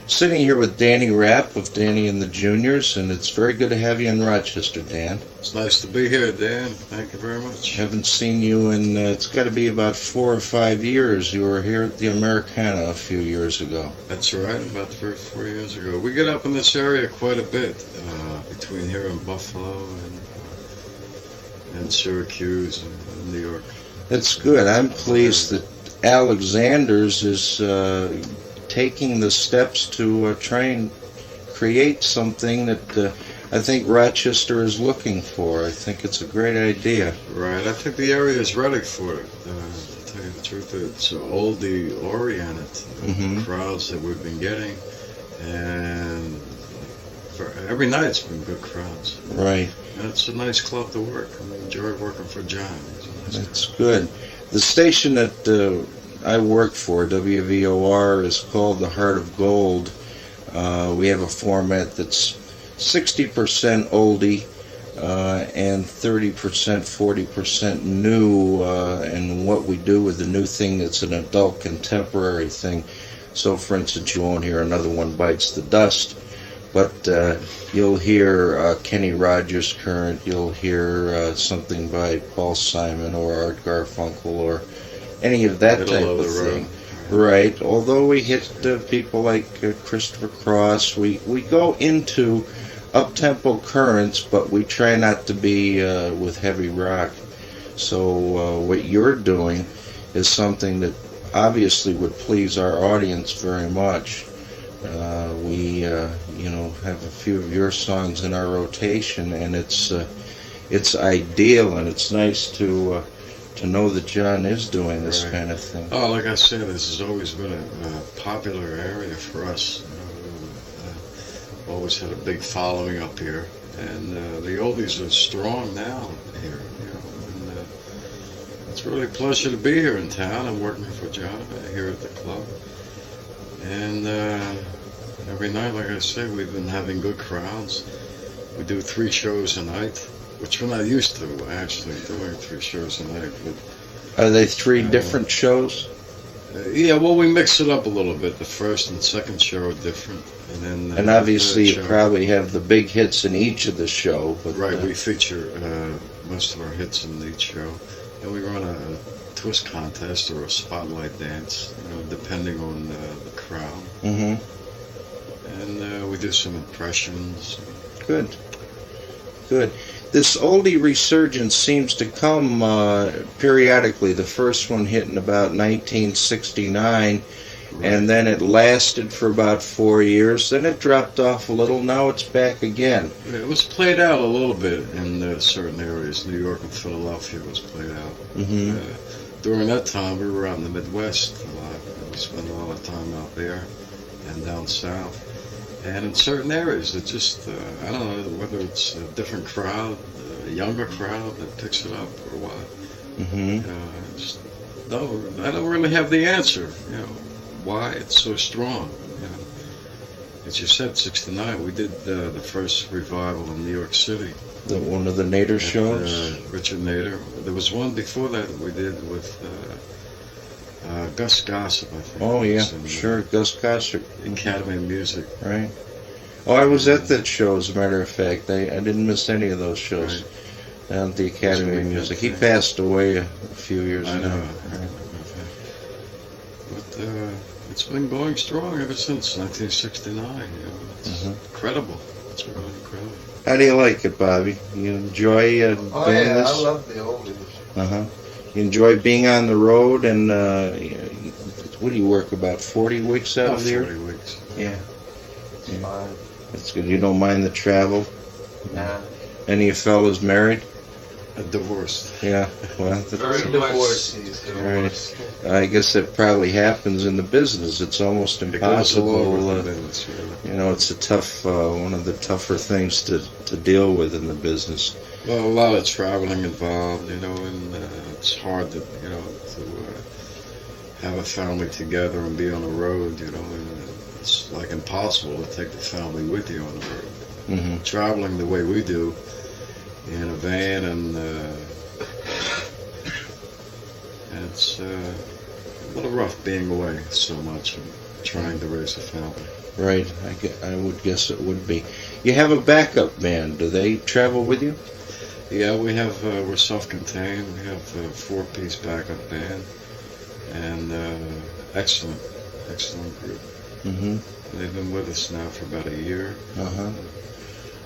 Sitting here with Danny Rapp of Danny and the Juniors, and it's very good to have you in Rochester, Dan. It's nice to be here, Dan. Thank you very much. Haven't seen you in, it's got to be about 4 or 5 years. You were here at the Americana a few years ago. That's right, about 3 or 4 years ago. We get up in this area quite a bit, between here and Buffalo and Syracuse and New York. That's good. I'm pleased that Alexander's is taking the steps to try and create something that I think Rochester is looking for. I think it's a great idea. Right. I think the area is ready for it. To tell you the truth, it's oldie-oriented. Crowds that we've been getting, and for every night it's been good crowds. Right. And it's a nice club to work. I enjoy working for John. That's good. The station that I work for, WVOR, is called The Heart of Gold. We have a format that's 60% oldie and 30%, 40% new, and what we do with the new thing, it's an adult contemporary thing. So, for instance, you won't hear Another One Bites the Dust, but you'll hear Kenny Rogers Current, you'll hear something by Paul Simon or Art Garfunkel or any of that type of thing. Right. Although we hit people like Christopher Cross, we go into up-tempo currents, but we try not to be with heavy rock. So what you're doing is something that obviously would please our audience very much. We have a few of your songs in our rotation, and it's ideal, and it's nice to know that John is doing this kind of thing. Oh, like I said, this has always been a popular area for us. Always had a big following up here, and the oldies are strong now here. And it's really a pleasure to be here in town. I'm working for John here at the club, and every night, like I said, we've been having good crowds. We do 3 shows a night, which we're not used to, actually, doing 3 shows a night. But, are they 3 different shows? Yeah, well, we mix it up a little bit. The first and second show are different. And obviously you probably have the big hits in each of the show. But, right, we feature most of our hits in each show. And we run a twist contest or a spotlight dance, depending on the crowd. And we do some impressions. Good. This oldie resurgence seems to come periodically. The first one hit in about 1969, and then it lasted for about 4 years. Then it dropped off a little. Now it's back again. It was played out a little bit in certain areas. New York and Philadelphia was played out. During that time, we were out in the Midwest a lot. We spent a lot of time out there and down south. And in certain areas, it just, I don't know whether it's a different crowd, a younger crowd that picks it up or what. I don't really have the answer, why it's so strong. As you said, 69, we did the first revival in New York City. One of the Nader shows? Richard Nader. There was one before that we did with Gus Gossett, I think. Oh, yeah, sure, Gus Gossett. Academy of Music. Right. Oh, I was at that show, as a matter of fact. I didn't miss any of those shows down at the Academy of Music. He passed away a few years ago. Right. But it's been going strong ever since 1969. It's incredible. It's really incredible. How do you like it, Bobby? You enjoy doing this? I love the oldies. You enjoy being on the road, and what do you work, about 40 weeks out of the year? 40 weeks. Yeah. It's fine. That's good. You don't mind the travel? Nah. Any of you fellas married? Divorced. Yeah. Well, Very divorced. Right. I guess that probably happens in the business. It's almost impossible. It's a tough, one of the tougher things to deal with in the business. Well, a lot of traveling involved, and it's hard to have a family together and be on the road, and it's like impossible to take the family with you on the road. Traveling the way we do in a van, and it's a little rough being away so much. trying to raise a family. Right. I would guess it would be. You have a backup band. Do they travel with you? Yeah, we have, we're self-contained. We have a 4-piece backup band, and excellent group. Mm-hmm. They've been with us now for about a year. Uh-huh.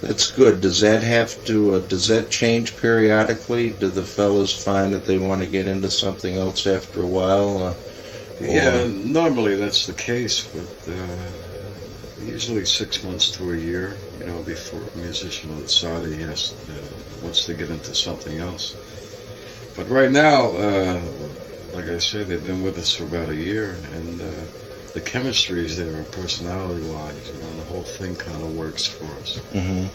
That's good. Does that change periodically? Do the fellas find that they want to get into something else after a while? Yeah, normally that's the case, but usually 6 months to a year, before a musician will decide he wants to get into something else. But right now, like I said, they've been with us for about a year, and the chemistry is there, personality-wise. The whole thing kind of works for us. Mm-hmm.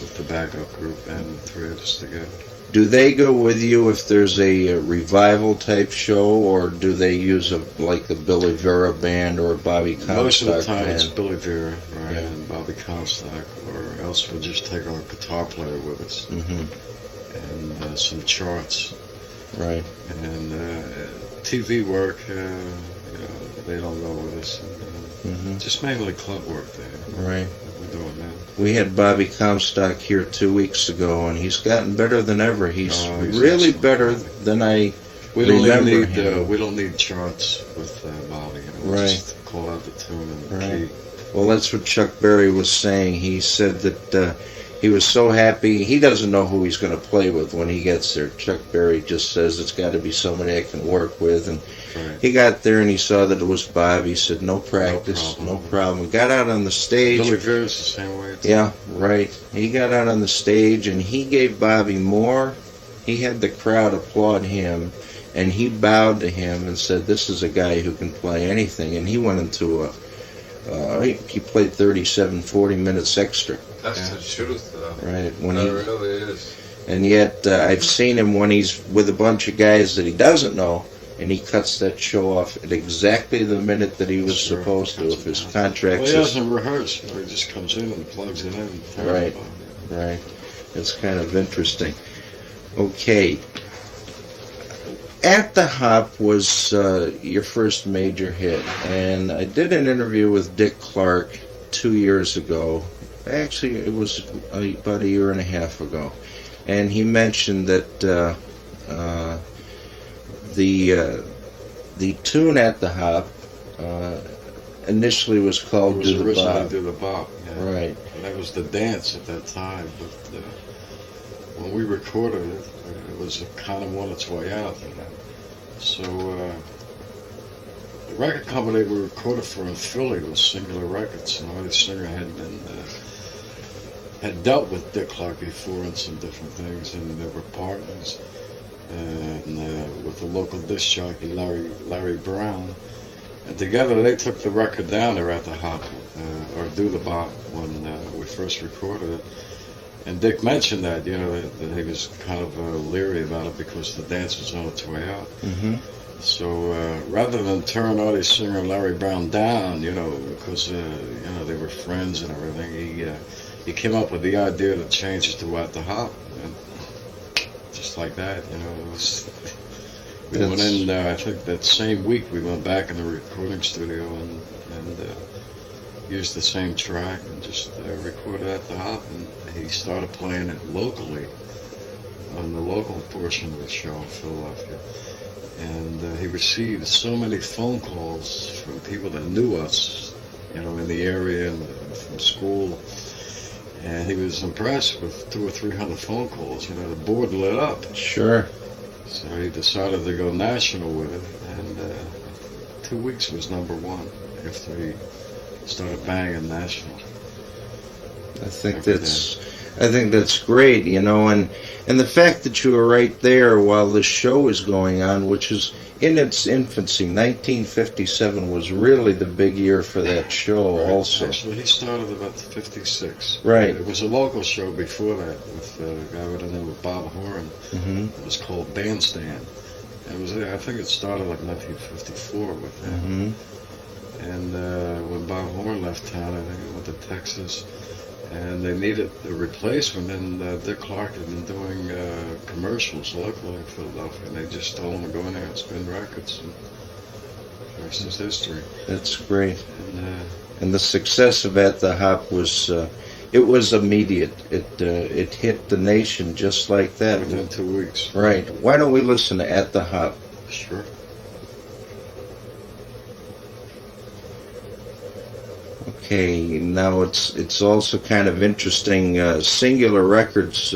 With the backup group and the three of us together. Do they go with you if there's a revival type show, or do they use like the Billy Vera band or a Bobby Comstock band? Most of the time it's Billy Vera, right, Yeah. and Bobby Comstock, or else we'll just take our guitar player with us, Mm-hmm. and some charts, Right. and TV work. They don't go with us. Mm-hmm. Just mainly club work there. Right. We're doing that. We had Bobby Comstock here 2 weeks ago, and he's gotten better than ever. He's He's really excellent. better than I We don't remember need him. we don't need charts with Bobby. We Right. just call out the tune and the Right. key. Well, that's what Chuck Berry was saying. He said that he was so happy. He doesn't know who he's going to play with when he gets there. Chuck Berry just says it's got to be somebody I can work with. And Right. he got there and he saw that it was Bobby. He said, no practice, no problem. Got out on the stage. Billy Vera's the same way. Yeah, right. He got out on the stage and he gave Bobby more. He had the crowd applaud him, and he bowed to him and said, this is a guy who can play anything. And he went into he played 37, 40 minutes extra. That's the truth, though. Right. That really is. And yet I've seen him when he's with a bunch of guys that he doesn't know, and he cuts that show off at exactly the minute that he was Sure. supposed to. If his Well, contract he says, doesn't rehearse. He just comes in and plugs it in. Right. Right. It's kind of interesting. Okay. At the Hop was your first major hit, and I did an interview with Dick Clark 2 years ago. Actually, it was about a year and a half ago, and he mentioned that the tune At the Hop initially was It called was Do the originally Bob. Do the Bop. Yeah. Right. And that was the dance at that time. But when we recorded it, it was kind of on its way out. So the record company we recorded for in Philly was Singular Records, and Artie Singer had dealt with Dick Clark before on some different things, and they were partners. And with the local disc jockey Larry Brown, and together they took the record down there at the Hop, or Do the Bop, when we first recorded it. And Dick mentioned that, that he was kind of leery about it because the dance was on its way out. Mm-hmm. So rather than turn Artie Singer and Larry Brown down, because they were friends and everything, he came up with the idea to change it to At the Hop, and just like that, we went in. I think that same week we went back in the recording studio and used the same track and just recorded At the Hop, and he started playing it locally on the local portion of the show in Philadelphia. And he received so many phone calls from people that knew us, in the area and from school. And he was impressed with 200 or 300 phone calls. The board lit up. Sure. So he decided to go national with it. And 2 weeks was number one after he started banging national. I think that's great, and the fact that you were right there while the show is going on, which is in its infancy. 1957 was really the big year for that show. Right. Also. Actually, he started about 56. Right. It was a local show before that with a guy by the name of Bob Horan. Mm-hmm. It was called Bandstand. And I think it started like 1954 with him. Mm-hmm. And when Bob Horan left town, I think he went to Texas, and they needed a replacement, and Dick Clark had been doing commercials locally in Philadelphia, and they just told him to go in there and spin records. And rest is history. That's great. And, And the success of At the Hop was, it was immediate. It hit the nation just like that. within 2 weeks. Right. Why don't we listen to At the Hop? Sure. Okay, now it's also kind of interesting. Singular Records,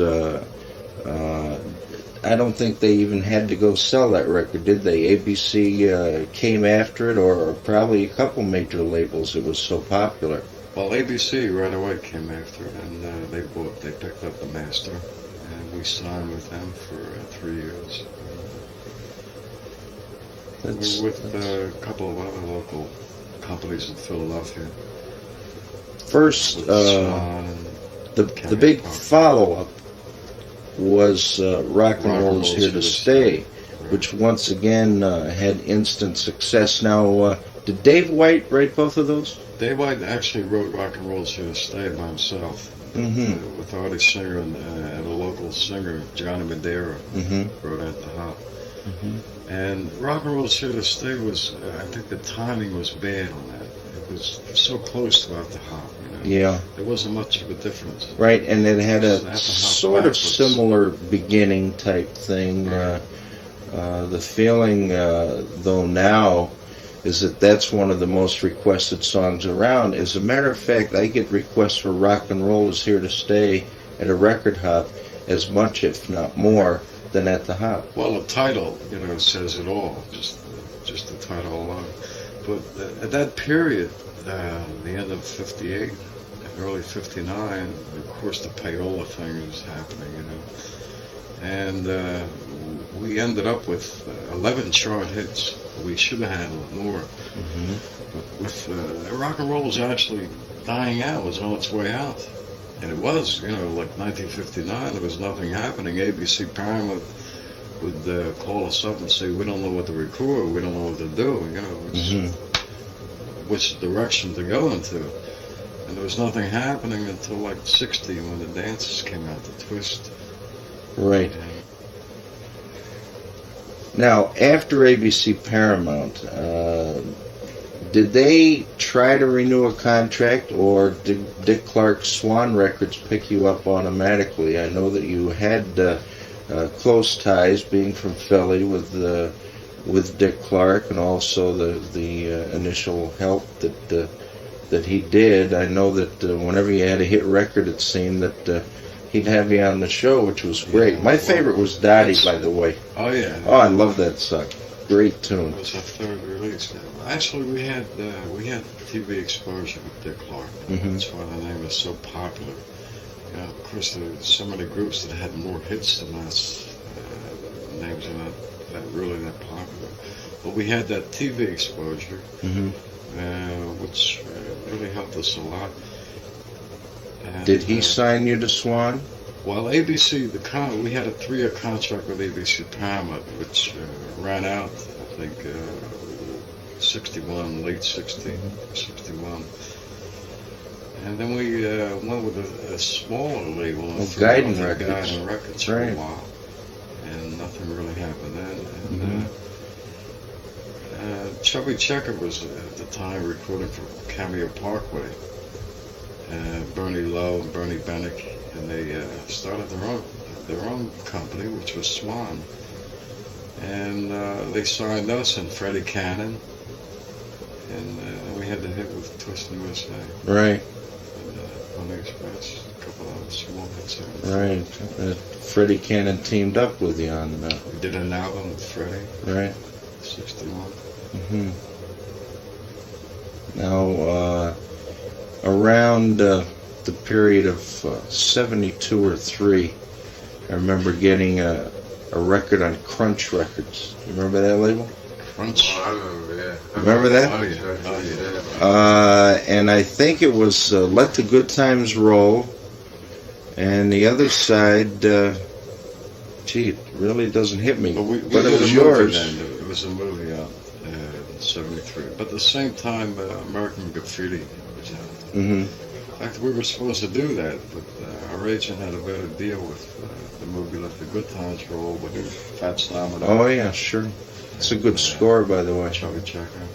I don't think they even had to go sell that record, did they? ABC came after it, or probably a couple major labels. It was so popular. Well, ABC right away came after it, and they picked up the master, and we signed with them for 3 years. We were with a couple of other local companies in Philadelphia. First, With Swan and the big follow-up was Rock and Roll's Here to Stay, which once again had instant success. Now, did Dave White write both of those? Dave White actually wrote Rock and Roll's Here to Stay by himself, with Artie Singer and a local singer, Johnny Madeira, wrote At the Hop. And Rock and Roll's Here to Stay was, I think the timing was bad on that. It was so close to At the Hop. Yeah. There wasn't much of a difference. Right, and it had At the a Hop sort of backwards. similar beginning type thing. Right. The feeling, though, now is that that's one of the most requested songs around. As a matter of fact, I get requests for Rock and Roll is Here to Stay at a record hop as much, if not more, than At the Hop. Well, the title, says it all. Just the title alone. But at that period, the end of '58, early '59, of course, the payola thing was happening, and we ended up with 11 chart hits. We should have had a lot more. With rock and roll was actually dying out, was on its way out. And it was, like 1959, there was nothing happening. ABC Paramount would call us up and say, we don't know what to record, we don't know what to do, which direction to go into. And there was nothing happening until like '60 when the dances came out, the Twist. Right. Now, after ABC Paramount, did they try to renew a contract, or did Dick Clark's Swan Records pick you up automatically? I know that you had close ties, being from Philly, with Dick Clark, and also the initial help that he did. I know that whenever you had a hit record, it seemed that he'd have you on the show, which was great. My favorite was Dottie, by the way. Oh, yeah. Oh, I love that song. Great tune. It was our third release. Actually, we had TV exposure with Dick Clark. That's why the name is so popular. Of course, there's so many groups that had more hits than us. Names are not really that popular. But we had that TV exposure, which really helped us a lot. And, Did he sign you to Swan? Well, ABC, we had a 3-year contract with ABC Paramount, which ran out, I think, 61, late 60, 61. And then we went with a smaller label. Guiding Records. Guiding Records for Right. a while. And nothing really happened then. And Chubby Checker was, at the time, recording for Cameo Parkway. Bernie Lowe and Bernie Bennick, and they started their own company, which was Swan. And they signed us and Freddie Cannon, and we had the hit with Twistin USA. Right. And Pony Express, a couple of small hits. Right. Freddie Cannon teamed up with you on that. We did an album with Freddie. Right. 61. Now, around the period of 72 or 3, I remember getting a record on Crunch Records. You remember that label? Crunch. I remember, yeah. Remember that? Oh, yeah. Oh, yeah. And I think it was Let the Good Times Roll, and the other side, gee, it really doesn't hit me, But but it did was a movie yours. then. It was a movie out in '73. But at the same time, American Graffiti was out. In fact, we were supposed to do that, but our agent had a better deal with the movie Let the Good Times Roll with Fats Domino. Oh, yeah, sure. It's a good score, by the way. Chubby Checker.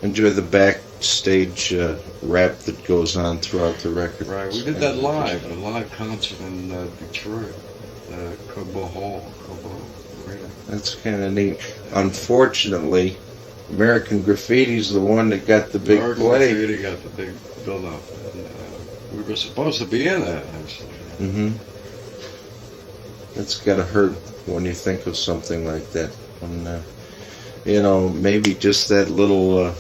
enjoy the backstage rap that goes on throughout the record. Right, we did that live, a live concert in Detroit, Cobo Hall, Cobo Arena. That's kind of neat. Unfortunately, American Graffiti's the one that got the big American play. Graffiti got the big build-up, and we were supposed to be in that, actually. Mm-hmm. That's gotta hurt when you think of something like that. And, maybe just that little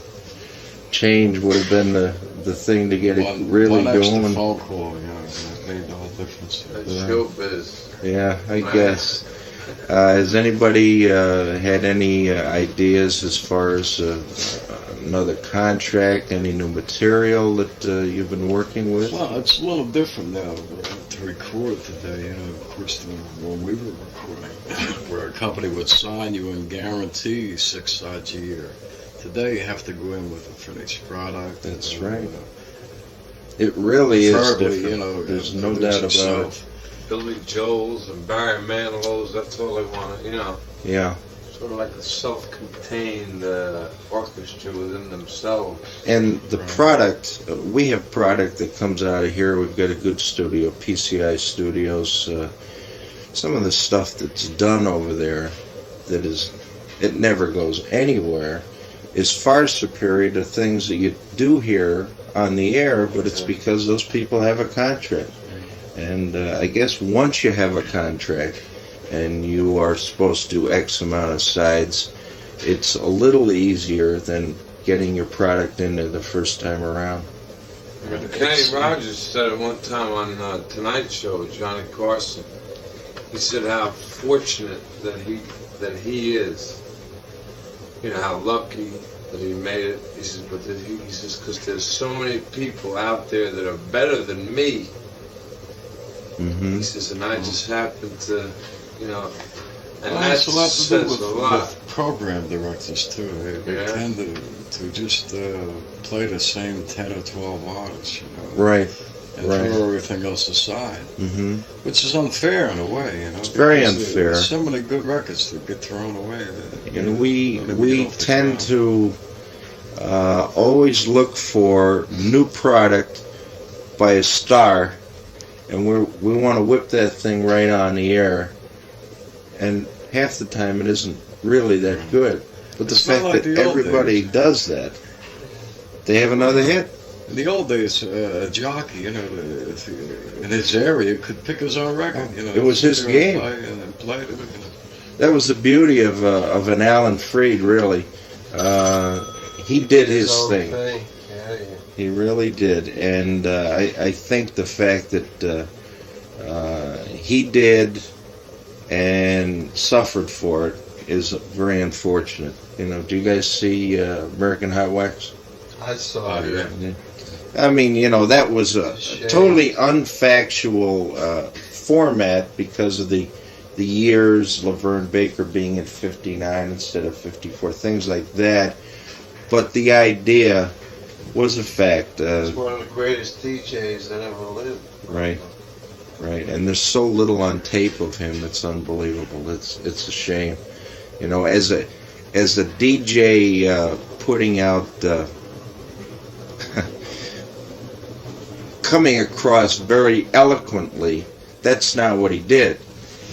change would have been the thing to get it really one extra going. phone call, that made the whole difference. That's showbiz. Yeah, I Right. guess. Has anybody had any ideas as far as another contract, any new material that you've been working with? Well, it's a little different now to record today. Of course, when we were recording, where a company would sign you and guarantee 6 sides a year. Today, you have to go in with a finished product. That's right. It really is preferably, different. There's no produce doubt about it. yourself. Billy Joel's and Barry Manilow's, that's all they want to, Yeah. sort of like a self-contained orchestra within themselves. And the Right. product, we have product that comes out of here. We've got a good studio, PCI Studios. Some of the stuff that's done over there, it never goes anywhere, is far superior to things that you do here on the air, but it's because those people have a contract. And I guess once you have a contract and you are supposed to do X amount of sides, it's a little easier than getting your product in there the first time around. Kenny Rogers said it one time on Tonight Show with Johnny Carson. He said how fortunate that he is. How lucky that he made it. He says, but he says, because there's so many people out there that are better than me. Mm-hmm. He says, and I just happen to, and Well, that that's a lot to do says a lot. with program directors too. They Yeah. tend to just play the same 10 or 12 artists, Right. and Right. throw everything else aside, Mm-hmm. which is unfair in a way. It's very because unfair. there's so many good records that get thrown away. And we get off the tend ground. to always look for new product by a star, and we want to whip that thing right on the air. And half the time it isn't really that good. But the It's not fact like that the old everybody days. does that, they have another hit. In the old days, a jockey, if in his area, could pick his own record. It was his game. And play it. That was the beauty of an Alan Freed, really. He did his own thing. Yeah. He really did. And I think the fact that he did and suffered for it is very unfortunate. Do you guys see American Hot Wax? I saw it. Yeah. I mean, that was a totally unfactual format because of the years, Laverne Baker being at 59 instead of 54, things like that. But the idea was a fact. He's one of the greatest DJs that ever lived. Right. And there's so little on tape of him. It's unbelievable. It's a shame. As a DJ putting out. Coming across very eloquently, that's not what he did.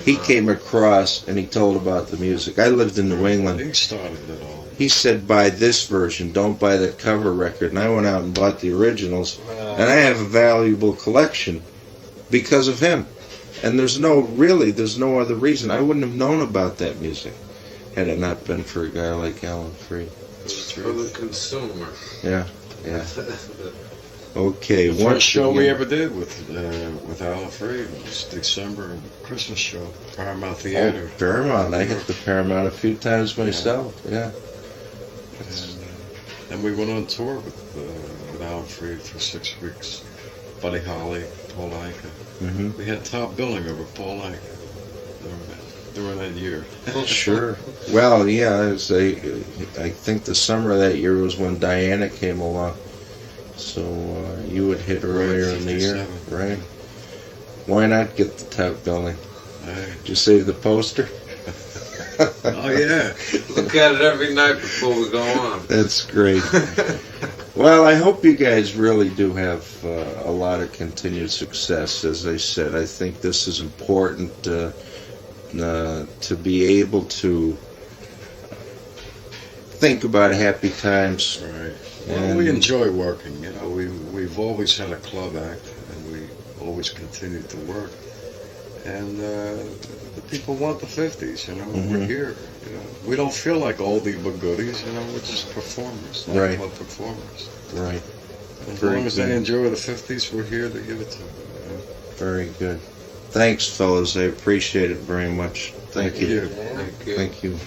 He came across and he told about the music. I lived in New England. He started it all. He said, buy this version, don't buy that cover record. And I went out and bought the originals. And I have a valuable collection because of him. And there's no other reason. I wouldn't have known about that music had it not been for a guy like Alan Freed. It's for the consumer. Yeah. Okay, The once first show we again- ever did with Alan Freed was December Christmas show, Paramount Theater. Oh, Paramount. I hit the Paramount a few times myself. Yeah. And we went on tour with Alan Freed for 6 weeks. Buddy Holly, Paul Anka. Mm-hmm. We had top billing over Paul Anka during that year. Sure. Well, yeah. I think the summer of that year was when Diana came along. So you would hit earlier in the year, 57. right? Why not get the top billing? Hey. Did you save the poster? Oh, yeah. Look at it every night before we go on. That's great. Well, I hope you guys really do have a lot of continued success. As I said, I think this is important to be able to think about happy times. Right. Well, we enjoy working. You know, we've always had a club act, and we always continue to work. And the people want the 50s. You know, we're here. You know, we don't feel like oldie but goodies. You know, we're just performers, Right. club performers. Right. As Very long as good. they enjoy the 50s, we're here to give it to them. You know? Very good. Thanks, fellas. I appreciate it very much. Thank you. Thank you. Thank you.